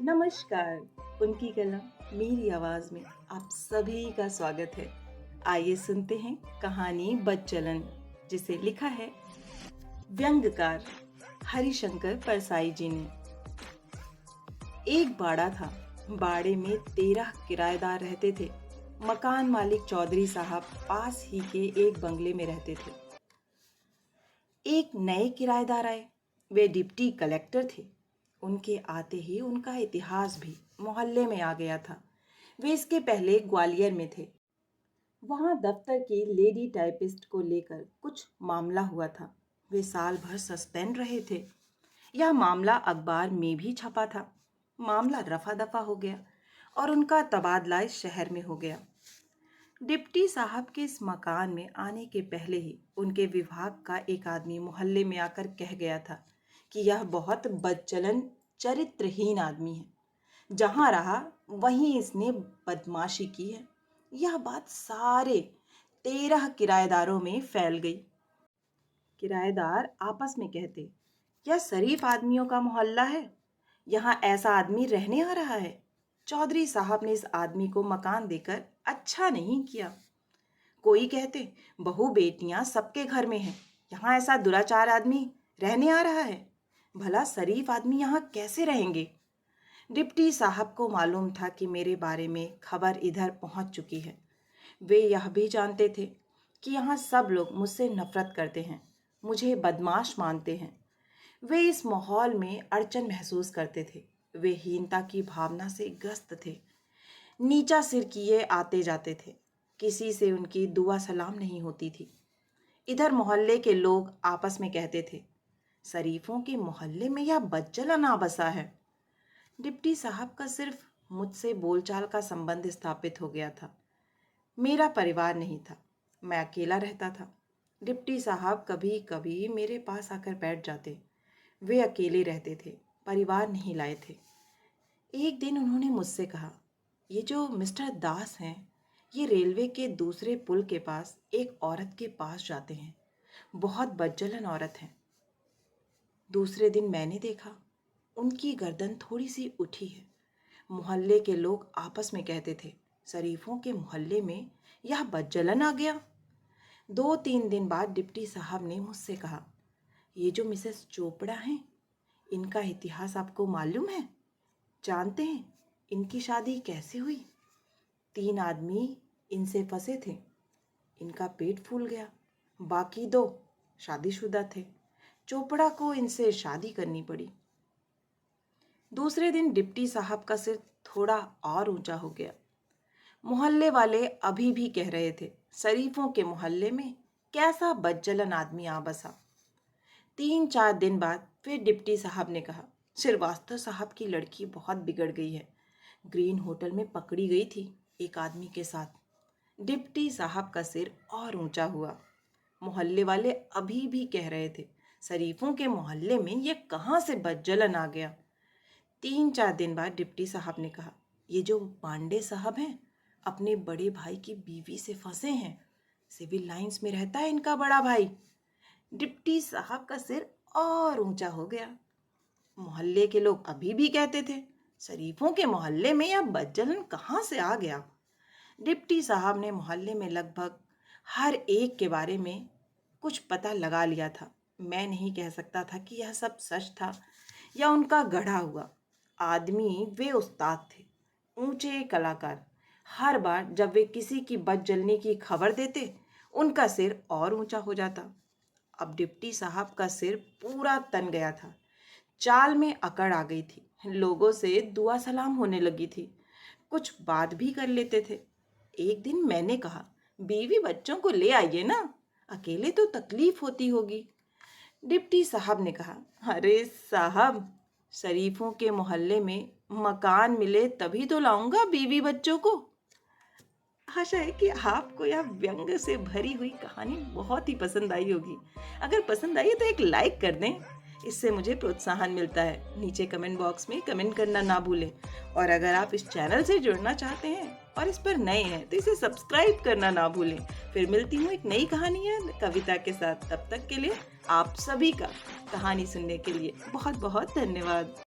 नमस्कार। उनकी कला मेरी आवाज में आप सभी का स्वागत है। आइए सुनते हैं कहानी बदचलन, जिसे लिखा है व्यंग्यकार हरिशंकर परसाई जी ने। एक बाड़ा था। बाड़े में 13 किराएदार रहते थे। मकान मालिक चौधरी साहब पास ही के एक बंगले में रहते थे। एक नए किराएदार आए। वे डिप्टी कलेक्टर थे। उनके आते ही उनका इतिहास भी मोहल्ले में आ गया था। वे इसके पहले ग्वालियर में थे। वहां दफ्तर की लेडी टाइपिस्ट को लेकर कुछ मामला हुआ था। वे साल भर सस्पेंड रहे थे। यह मामला अखबार में भी छपा था। मामला रफा दफा हो गया और उनका तबादला इस शहर में हो गया। डिप्टी साहब के इस मकान में आने के पहले ही उनके विभाग का एक आदमी मोहल्ले में आकर कह गया था कि यह बहुत बदचलन चरित्रहीन आदमी है। जहां रहा वहीं इसने बदमाशी की है। यह बात सारे 13 किराएदारों में फैल गई। किराएदार आपस में कहते, यह शरीफ आदमियों का मोहल्ला है, यहाँ ऐसा आदमी रहने आ रहा है। चौधरी साहब ने इस आदमी को मकान देकर अच्छा नहीं किया। कोई कहते, बहू बेटियां सबके घर में हैं, यहाँ ऐसा दुराचार आदमी रहने आ रहा है। भला शरीफ आदमी यहाँ कैसे रहेंगे। डिप्टी साहब को मालूम था कि मेरे बारे में खबर इधर पहुंच चुकी है। वे यह भी जानते थे कि यहाँ सब लोग मुझसे नफरत करते हैं, मुझे बदमाश मानते हैं। वे इस माहौल में अड़चन महसूस करते थे। वे हीनता की भावना से ग्रस्त थे। नीचा सिर किए आते जाते थे। किसी से उनकी दुआ सलाम नहीं होती थी। इधर मोहल्ले के लोग आपस में कहते थे, शरीफों के मोहल्ले में यह बदचलन आ बसा है। डिप्टी साहब का सिर्फ मुझसे बोलचाल का संबंध स्थापित हो गया था। मेरा परिवार नहीं था, मैं अकेला रहता था। डिप्टी साहब कभी कभी मेरे पास आकर बैठ जाते। वे अकेले रहते थे, परिवार नहीं लाए थे। एक दिन उन्होंने मुझसे कहा, ये जो मिस्टर दास हैं, ये रेलवे के दूसरे पुल के पास एक औरत के पास जाते हैं। बहुत बदचलन औरत है। दूसरे दिन मैंने देखा, उनकी गर्दन थोड़ी सी उठी है। मोहल्ले के लोग आपस में कहते थे, शरीफों के मोहल्ले में यह बदचलन आ गया। 2-3 दिन बाद डिप्टी साहब ने मुझसे कहा, ये जो मिसेस चोपड़ा हैं, इनका इतिहास आपको मालूम है? जानते हैं इनकी शादी कैसे हुई? 3 आदमी इनसे फंसे थे। इनका पेट फूल गया। बाकी 2 शादीशुदा थे। चोपड़ा को इनसे शादी करनी पड़ी। दूसरे दिन डिप्टी साहब का सिर थोड़ा और ऊंचा हो गया। मोहल्ले वाले अभी भी कह रहे थे, शरीफों के मोहल्ले में कैसा बदचलन आदमी आ बसा। 3-4 दिन बाद फिर डिप्टी साहब ने कहा, श्रीवास्तव साहब की लड़की बहुत बिगड़ गई है। ग्रीन होटल में पकड़ी गई थी एक आदमी के साथ। डिप्टी साहब का सिर और ऊंचा हुआ। मोहल्ले वाले अभी भी कह रहे थे, शरीफों के मोहल्ले में ये कहाँ से बदचलन आ गया। 3-4 दिन बाद डिप्टी साहब ने कहा, ये जो पांडे साहब हैं, अपने बड़े भाई की बीवी से फंसे हैं। सिविल लाइंस में रहता है इनका बड़ा भाई। डिप्टी साहब का सिर और ऊंचा हो गया। मोहल्ले के लोग अभी भी कहते थे, शरीफों के मोहल्ले में यह बदचलन कहाँ से आ गया। डिप्टी साहब ने मोहल्ले में लगभग हर एक के बारे में कुछ पता लगा लिया था। मैं नहीं कह सकता था कि यह सब सच था या उनका गढ़ा हुआ। आदमी वे उस्ताद थे, ऊंचे कलाकार। हर बार जब वे किसी की बदजलनी की खबर देते, उनका सिर और ऊंचा हो जाता। अब डिप्टी साहब का सिर पूरा तन गया था। चाल में अकड़ आ गई थी। लोगों से दुआ सलाम होने लगी थी। कुछ बात भी कर लेते थे। एक दिन मैंने कहा, बीवी बच्चों को ले आइए ना, अकेले तो तकलीफ होती होगी। डिप्टी साहब ने कहा, अरे साहब, शरीफों के मोहल्ले में मकान मिले तभी तो लाऊंगा बीवी बच्चों को। आशा है कि आपको यह व्यंग से भरी हुई कहानी बहुत ही पसंद आई होगी। अगर पसंद आई है तो एक लाइक कर दें, इससे मुझे प्रोत्साहन मिलता है। नीचे कमेंट बॉक्स में कमेंट करना ना भूलें। और अगर आप इस चैनल से जुड़ना चाहते हैं और इस पर नए हैं तो इसे सब्सक्राइब करना ना भूलें। फिर मिलती हूँ एक नई कहानी या कविता के साथ। तब तक के लिए आप सभी का कहानी सुनने के लिए बहुत बहुत धन्यवाद।